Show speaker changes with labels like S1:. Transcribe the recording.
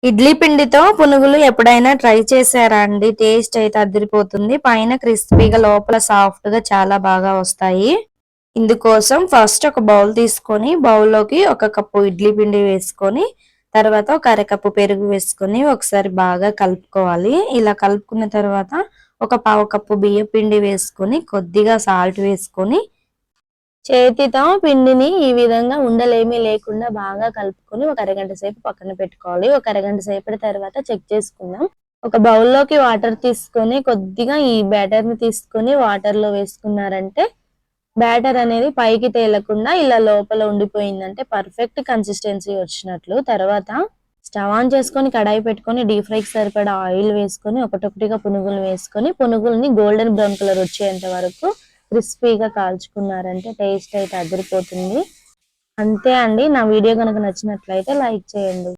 S1: ఇడ్లీ పిండితో పునుగులు ఎప్పుడైనా ట్రై చేశారా అండి? టేస్ట్ అయితే అదిరిపోతుంది. పైన క్రిస్పీగా లోపల సాఫ్ట్‌గా చాలా బాగా వస్తాయి. ఇందుకోసం ఫస్ట్ ఒక బౌల్ తీసుకొని బౌల్‌లోకి ఒక కప్పు ఇడ్లీ పిండి వేసుకొని, తర్వాత ఒక అరకప్పు పెరుగు వేసుకొని ఒకసారి బాగా కలుపుకోవాలి. ఇలా కలుపుకున్న తర్వాత ఒక పావు కప్పు బియ్యం పిండి వేసుకొని, కొద్దిగా సాల్ట్ వేసుకొని చేతితో పిండిని ఈ విధంగా ఉండలేమీ లేకుండా బాగా కలుపుకొని ఒక అరగంట సేపు పక్కన పెట్టుకోవాలి. ఒక అరగంట సేపటి తర్వాత చెక్ చేసుకుందాం. ఒక బౌల్‌లోకి వాటర్ తీసుకొని కొద్దిగా ఈ బ్యాటర్‌ని తీసుకొని వాటర్‌లో వేసుకున్నారంటే బ్యాటర్ అనేది పైకి తేలకుండా ఇలా లోపల ఉండిపోయిందంటే పర్ఫెక్ట్ కన్సిస్టెన్సీ వచ్చినట్లు. తర్వాత స్టవ్ ఆన్ చేసుకొని కడాయి పెట్టుకొని డీప్ ఫ్రైకి సరిపడా ఆయిల్ వేసుకొని ఒకటొకటిగా పునుగులు వేసుకొని పునుగుల్ని గోల్డెన్ బ్రౌన్ కలర్ వచ్చేంత వరకు క్రిస్పీగా కాల్చుకున్నారంటే టేస్ట్ అయితే అదిరిపోతుంది. అంతే అండి. నా వీడియో గనుక నచ్చినట్లయితే లైక్ చేయండి.